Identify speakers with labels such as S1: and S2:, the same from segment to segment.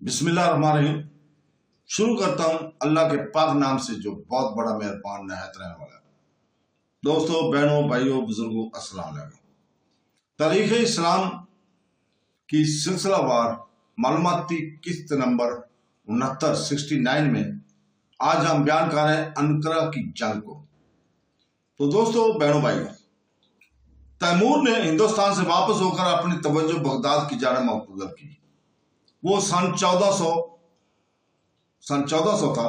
S1: बिस्मिल्लाहिर्रहमानिर्रहीम। शुरू करता हूँ अल्लाह के पाक नाम से जो बहुत बड़ा मेहरबान नहायत रहने वाला है। दोस्तों, बहनों, भाइयों, बुजुर्गों, अस्सलाम वालेकुम। तारीख़ इस्लाम की सिलसिलावार मालूमाती किस्त नंबर 69 में आज हम बयान कर रहे हैं अनकरा की जंग को। तो दोस्तों, बहनों, भाइयों, तैमूर ने हिंदुस्तान से वापस होकर अपनी तवज्जो बगदाद की जानिब मुंतकिल की। वो सन 1400 था।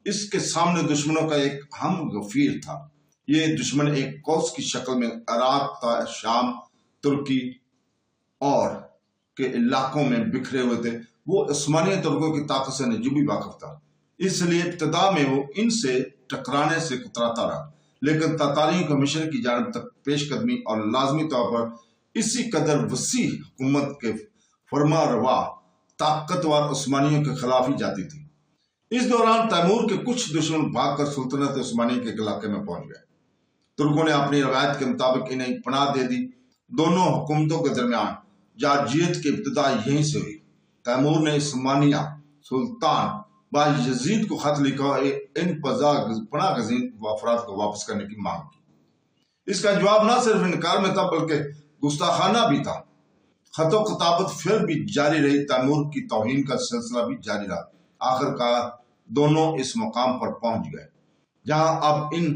S1: इसके सामने दुश्मनों का एक हम गफीर था। ये दुश्मन एक कौस की शक्ल में इराक, शाम, तुर्की और के इलाकों में बिखरे हुए थे। वो उस्मानिया तुर्कों की ताकत से नजूबी वाकिफ था, इसलिए इब्तिदा में वो इनसे टकराने से कतराता रहा। लेकिन तातारियों के मिशन की जानिब तक पेशकदमी और लाजमी तौर पर इसी कदर वसी हुकूमत के फरमा रवा ताकतवर उस्मानियों के खिलाफ ही जाती थी। इस दौरान तैमूर के कुछ दुश्मन भागकर सुल्तानत उस्मानिया के इलाके में पहुंच गए। तुर्कों ने अपनी रवायत के मुताबिक इन्हें पनाह दे दी। दोनों हुकूमतों के दरमियान जारजियत की इब्तिदा यहीं से हुई। तैमूर ने उस्मानिया सुल्तान बायजीद को खत लिखा और इन पनाह गजीन अफराद को वापस करने की मांग की। इसका जवाब न सिर्फ इनकार में था बल्कि गुस्ताखाना भी था। खतो खताबत फिर भी जारी रही। तैमूर की तौहीन का सिलसिला भी जारी रहा। आखिरकार दोनों इस मुकाम पर पहुंच गए जहां अब इन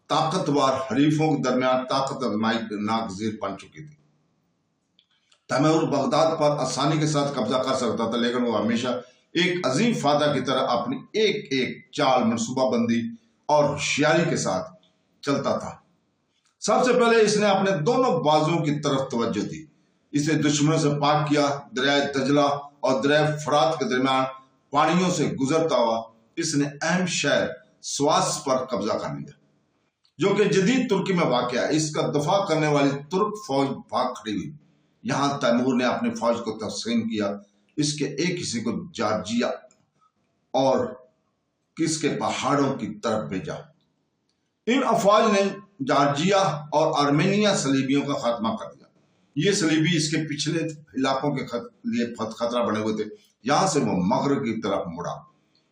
S1: ताकतवर हरीफों के दरमियान ताकत आजमाई नागजीर बन चुकी थी। तैमूर बगदाद पर आसानी के साथ कब्जा कर सकता था, लेकिन वो हमेशा एक अजीम फादा की तरह अपनी एक एक चाल, मनसूबाबंदी और होशियारी के साथ चलता था। सबसे पहले इसने अपने दोनों बाजुओं की तरफ तवज्जो दी। इसे दुश्मनों से पाक किया। दरिया दजला और दरिया फरात के दरमियान पानियों से गुजरता हुआ इसने अहम शहर स्वास पर कब्जा कर लिया, जो कि जदीद तुर्की में वाक़ है। इसका दफा करने वाली तुर्क फौज भाग खड़ी हुई। यहाँ तैमूर ने अपनी फौज को तस्लीम किया। इसके एक हिस्से को जार्जिया और किसके पहाड़ों की तरफ भेजा। इन अफवाज ने जार्जिया और आर्मेनिया सलीबियों का खात्मा कर दिया। ये सलीबी इसके पिछले इलाकों के लिए खतरा बने हुए थे। यहां से वो मगरब की तरफ मुड़ा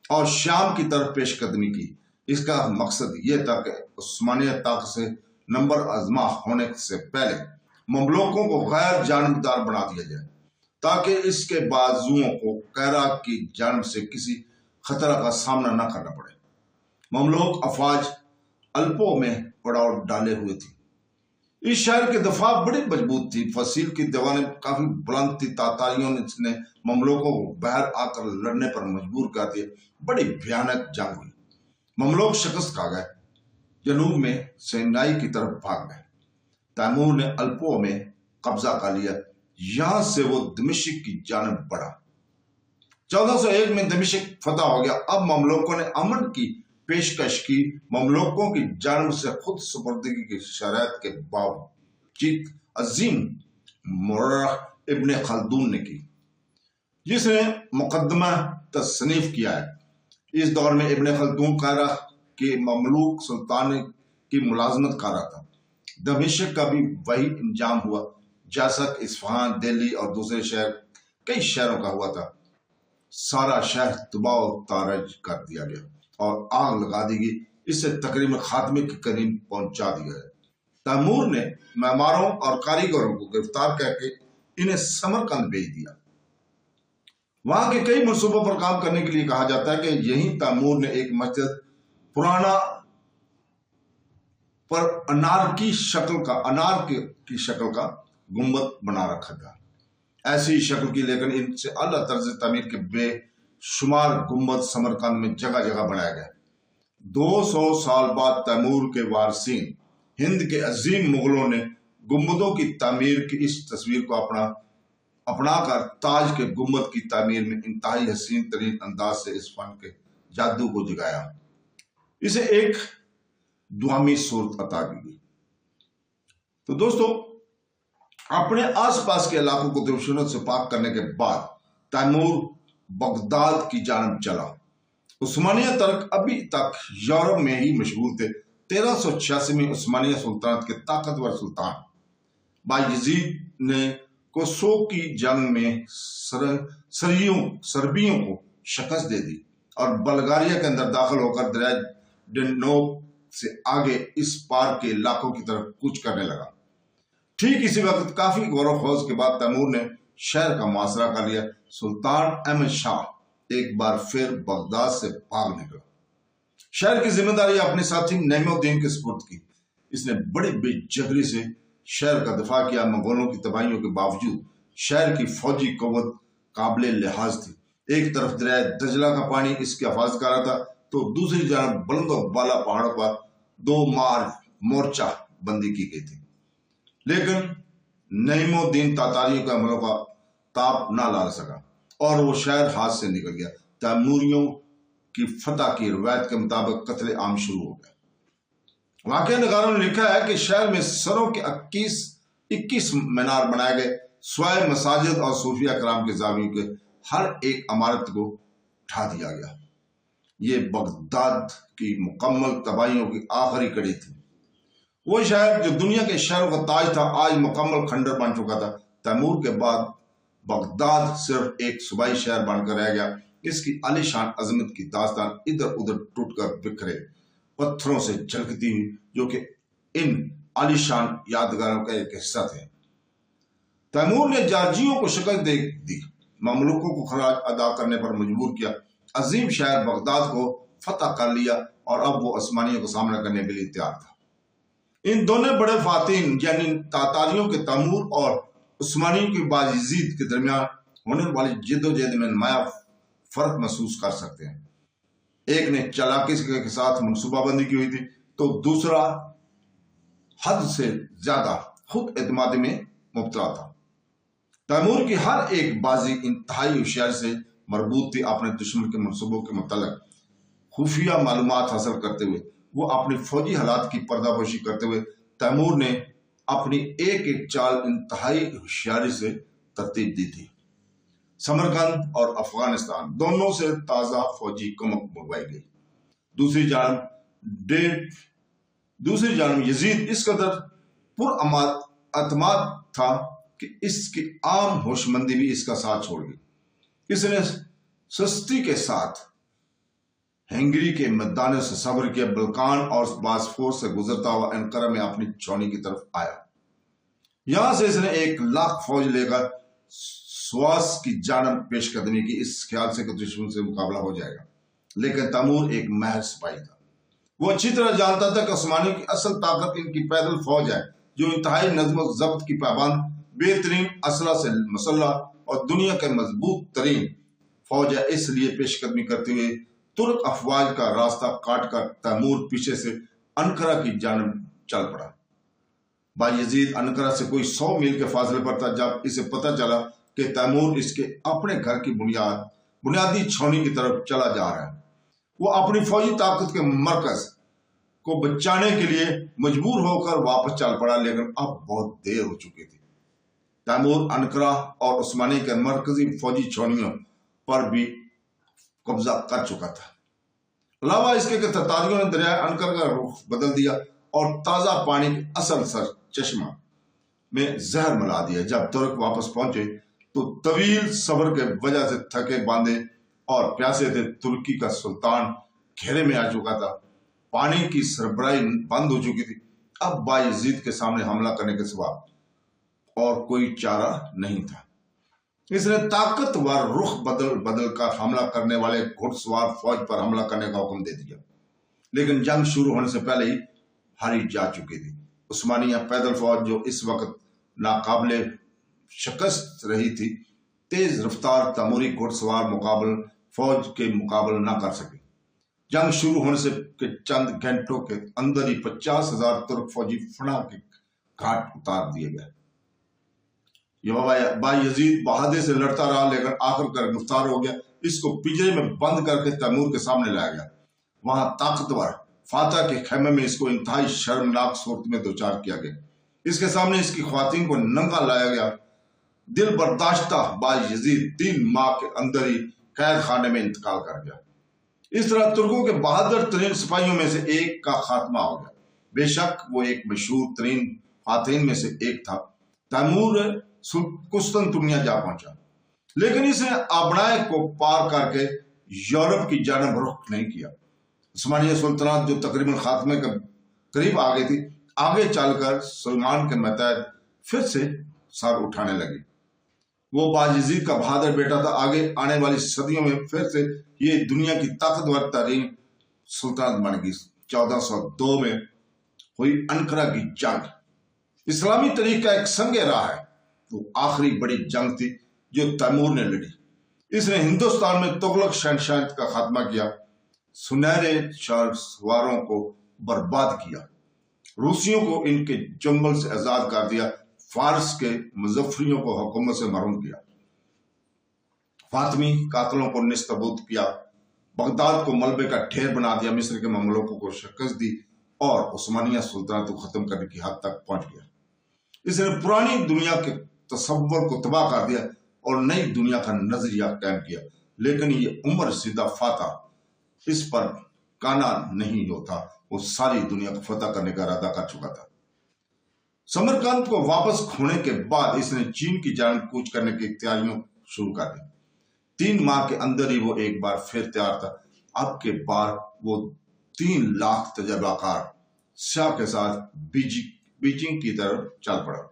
S1: और शाम की तरफ पेशकदमी की। इसका मकसद ये था कि उस्मानिया ताकत से नंबर आजमा होने से पहले ममलूकों को गैर जानबदार बना दिया जाए, ताकि इसके बाजुओं को कैरा की जानब से किसी खतरा का सामना न करना पड़े। ममलूक अफवाज अल्पो में पड़ाव डाले हुए थी। इस शहर की दफा बड़ी मजबूत थी। फसील की दीवारें काफी बुलंद थी। तातारियों ने ममलूकों को बाहर आकर लड़ने पर मजबूर कर दिया। बड़ी भयानक जंग हुई। ममलूक शिकस्त खा गए, जनूब में सेनाई की तरफ भाग गए। तैमूर ने अल्पो में कब्जा कर लिया। यहां से वो दमिश्क की जानब बढ़ा। 1401 में दमिश्क फतह हो गया। अब ममलूकों ने अमन की पेशकश की। ममलूकों की जानब से खुद सुपुर्दगी की शराइत के बावजूद अजीम मुअर्रिख इब्ने खल्दून ने की, जिसने मुकदमा तसनीफ किया है। इस दौर में इब्ने खल्दून कायरा के ममलूक सुल्तान की मुलाजमत कर रहा था। दमिश्क का भी वही इंजाम हुआ जैसा कि इस्फहान, दिल्ली और दूसरे शहर कई शहरों का हुआ था। सारा शहर तबाह तारज कर दिया गया और आग लगा दी गई। इससे तकरीबन खात्मे के करीब पहुंचा दिया है। तैमूर ने मेमारों और कारीगरों को गिरफ्तार करके इन्हें समरकंद भेज दिया। वहां के कई मंसूबों पर काम करने के लिए कहा जाता है कि यहीं तैमूर ने एक मस्जिद पुराना पर अनार की शक्ल का गुंबद बना रखा था। ऐसी शक्ल की, लेकिन इनसे अल्लाह तर्ज तमीर के बेशुमार गुंबद समरकंद में जगह जगह बनाया गया। 200 साल बाद तैमूर के वारसीन हिंद के अजीम मुगलों ने गुंबदों की तामीर की इस तस्वीर को अपनाकर ताज के गुंबद की तामीर में इंतहाई हसीन तरीन अंदाज से इस फन के जादू को जगाया। इसे एक दुआमी सूरत अता की गई। तो दोस्तों, अपने आसपास के इलाकों को दुश्मनों से पाक करने के बाद तैमूर बगदाद की जानब चला। उस्मानिया तुर्क अभी तक यूरोप में ही मशहूर थे। 1386 में उस्मानिया सुल्तानत के ताकतवर सुल्तान बायजीद ने कोसोवो की जंग में सर्बियों को शिकस्त दे दी और बल्गारिया के अंदर दाखिल होकर दरिया डेनोब से आगे इस पार के इलाकों की तरफ कूच करने लगा। ठीक इसी वक्त काफी गौरव फौज के बाद तैमूर ने शहर का मुहासरा कर लिया। सुल्तान अहमद शाह एक बार फिर बगदाद से भाग निकला। शहर की जिम्मेदारी अपने साथी नईमुद्दीन के सुपुर्द की। इसने बड़ी बेजहरी से शहर का दफा किया। मंगोलों की तबाहियों के बावजूद शहर की फौजी कवत काबिल लिहाज थी। एक तरफ दरिया दजला का पानी इसकी हिफाजत कर रहा था, तो दूसरी जानब बुलंद बाला पहाड़ों पर 2 मोर्चा बंदी की गई थी। लेकिन नईमुद्दीन तातारियों के हमलों का ताब न ला सका और वो शहर हाथ से निकल गया। तैमूरियों की फतह की रवायत के मुताबिक कत्ले आम शुरू हो गया। वाक़या नगारों ने लिखा है कि शहर में सरों के 21 मीनार बनाए गए। स्वाय मसाजिद और सूफिया कराम के जावियों के हर एक इमारत को ढा दिया गया। ये बगदाद की मुकम्मल तबाहियों की आखिरी कड़ी थी। वो शहर जो दुनिया के शहरों का ताज था, आज मुकम्मल खंडर बन चुका था। तैमूर के बाद बगदाद सिर्फ एक सूबाई शहर बनकर रह गया। इसकी आलीशान अजमत की दास्तान इधर उधर टूटकर बिखरे पत्थरों से झलकती हुई, जो कि इन आलीशान यादगारों का एक हिस्सा थे। तैमूर ने जार्जियों को शिकस्त दे दी, ममलूकों को खराज अदा करने पर मजबूर किया। अजीम शहर बगदाद को फतह कर लिया और अब वो उस्मानियों का सामना करने के लिए तैयार था। इन दोनों बड़े फातिन यानी तातारियों के तैमूर और उस्मानियों के बायजीद के दरमियान होने वाली जिद्दोजहद में नया फर्क महसूस कर सकते हैं। एक ने चालाकी के साथ मनसूबाबंदी की हुई थी, तो दूसरा हद से ज्यादा खुद एतमादी में मुब्तला था। तैमूर की हर एक बाजी इंतहाई होशियारी से मरबूत थी। अपने दुश्मन के मनसूबों के मुतालिक खुफिया मालूमात हासिल करते हुए, वो अपनी फौजी हालात की पर्दापोशी करते हुए, तैमूर ने अपनी एक एक चाल इंतहाई होशियारी से तरतीब दी थी। समरकंद और अफगानिस्तान दोनों से ताजा फौजी कुमक मंगवाई गई। दूसरी जानब यजीद इस कदर पुरअतमाद था कि इसकी आम होशमंदी भी इसका साथ छोड़ गई। इसने सुस्ती के साथ हंगरी के मैदानों से सफर किया, बल्कान और बास्फोरस से गुजरता हुआ एनकरा में अपनी छावनी की तरफ आया। यहां से इसने 1 लाख फौज लेकर स्वास की जानब पेशकदमी की, इस ख्याल से कि दुश्मन से मुकाबला हो जाएगा। लेकिन तैमूर एक महज सिपाही था। वो अच्छी तरह जानता था कि उस्मानियों की असल ताकत इनकी पैदल फौज है, जो इंतहाई नज़्म व ज़ब्त की पाबंद, बेहतरीन असला से मुसल्लह और दुनिया के मजबूत तरीन फौज है। इसलिए पेशकदमी करते हुए तुर्क अफवाज का रास्ता काट कर तैमूर पीछे से अनकरा की जानब चल पड़ा। बायजीद अनकरा से कोई 100 मील के फासले पर था जब इसे पता चला कि तैमूर इसके अपने घर की बुनियादी छावनी की तरफ चला जा रहा है। वो अपनी फौजी ताकत के मरकज को बचाने के लिए मजबूर होकर वापस चल पड़ा, लेकिन अब बहुत देर हो चुकी थी। तैमूर अनकरा और उस्मानी के मरकजी फौजी छावनियों पर भी कब्जा कर चुका था। अलावा इसके कि तातारियों ने दरिया अनकर का रुख बदल दिया और ताजा पानी के असल सर चश्मा में जहर मिला दिया। जब तुर्क वापस पहुंचे तो तवील सब्र के वजह से थके बांधे और प्यासे थे। तुर्की का सुल्तान घेरे में आ चुका था। पानी की सरबराही बंद हो चुकी थी। अब बायजीद के सामने हमला करने के सिवा और कोई चारा नहीं था। इसने ताकतवर रुख बदल कर हमला करने वाले घुड़सवार फौज पर हमला करने का हुक्म दे दिया, लेकिन जंग शुरू होने से पहले ही हारी जा चुकी थी। उस्मानिया पैदल फौज, जो इस वक्त नाकाबिले शिकस्त रही थी, तेज रफ्तार तैमूरी घुड़सवार फौज के मुकाबले न कर सके। जंग शुरू होने से चंद घंटों के अंदर ही 50,000 तुर्क फौजी फना के घाट उतार दिए गए। बायजीद बहादुरी से लड़ता रहा, लेकिन आखिरकार गिरफ्तार हो गया। इसको पिंजरे में बंद करके तैमूर के सामने लाया गया। वहां ताकतवर फातह के खेमे में इसको इंतहाई शर्मनाक सूरत में दो चार किया गया। इसके सामने इसकी ख्वातीन को नंगा लाया गया। दिल बर्दाश्ता बायजीद 3 माह के अंदर ही कैद खाने में इंतकाल कर गया। इस तरह तुर्कों के बहादुर तरीन सिपाहियों में से एक का खात्मा हो गया। बेशक वो एक मशहूर तरीन फातिन में से एक था। तैमूर कुस्तुनतुनिया जा पहुंचा, लेकिन इसने अबनाए को पार करके यूरोप की जानब रुख नहीं किया। उस्मानिया सुल्तानत जो तकरीबन खात्मे के करीब आ गई थी, आगे चलकर सलमान के मतहत फिर से सर उठाने लगी। वो बायजीद का बहादुर बेटा था। आगे आने वाली सदियों में फिर से ये दुनिया की ताकतवर तरीन सुल्तानत बन गई। 1402 में हुई अनकरा की जंग इस्लामी तरीक का एक संगे रहा है। वो आखिरी बड़ी जंग थी जो तैमूर ने लड़ी। इसने हिंदुस्तान में तुगलक शहनशाहियत का खात्मा किया, सुनहरे शहरवारों को बर्बाद किया, रूसियों को इनके जंगल से आजाद कर दिया, फारस के मुजफ्फरियों को हुकूमत से महरूम किया, फातमी कातलों को निस्तबूत किया, बगदाद को मलबे का ढेर बना दिया, मिस्र के ममलूकों को शिकस्त दी और उस्मानिया सुल्तानत को खत्म करने की हद तक पहुंच गया। इसने पुरानी दुनिया के तसव्वुर को तबाह कर दिया और नई दुनिया का नजरिया कायम किया। लेकिन ये उमर सीधा फाता इस पर काना नहीं होता, वो सारी दुनिया को फतह करने का इरादा कर चुका था। समरकंद को वापस खोने के बाद इसने चीन की जानब कूच करने की तैयारियां शुरू कर दी। 3 माह के अंदर ही वो एक बार फिर तैयार था। अब के बार वो 3 लाख तजर्बाकार शाह के साथ बीजिंग की तरफ चल पड़ा।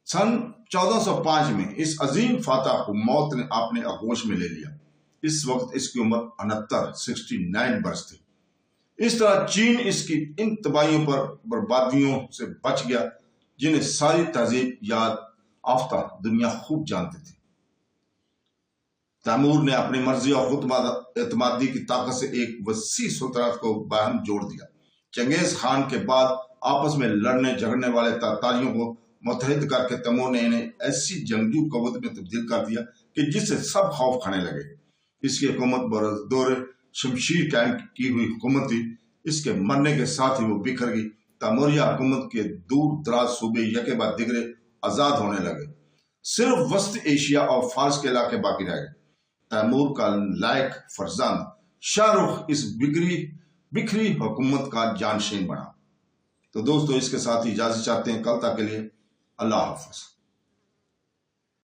S1: सन 1405 में इस अजीम फातह को मौत ने अपने आगोश में ले लिया। इस वक्त इसकी उम्र 69 वर्ष थी। इस तरह चीन इसकी इन तबाहियों पर बर्बादियों से बच गया जिन्हें सारी तहजीब याद आफ्ता दुनिया खूब जानती थी। तैमूर ने अपनी मर्जी और एतमादी की ताकत से एक वसी सुल्तानत को बहम जोड़ दिया। चंगेज खान के बाद आपस में लड़ने झगड़ने वाले तातारियों को मुतहद करके तैमूर ने इन्हें ऐसी जंगजू कवत में तब्दील कर दिया कि जिससे सब खौफ खाने लगे। इसकी हुकूमत बरदौर शमशीर कायम की हुई हुकूमत थी। इसके मरने के साथ ही वो बिखर गई। तैमूरिया हुकूमत के दूर दराज सूबे यके बाद दिगरे आजाद होने लगे। सिर्फ वस्त एशिया और फारस के इलाके बाकी रह गए। तैमूर का लायक फरजंद शाहरुख इस बिखरी हुकूमत का जानशीन बना। तो दोस्तों, इसके साथ ही इजाजत चाहते हैं। कल तक के लिए अल्लाह हाफ़िज़।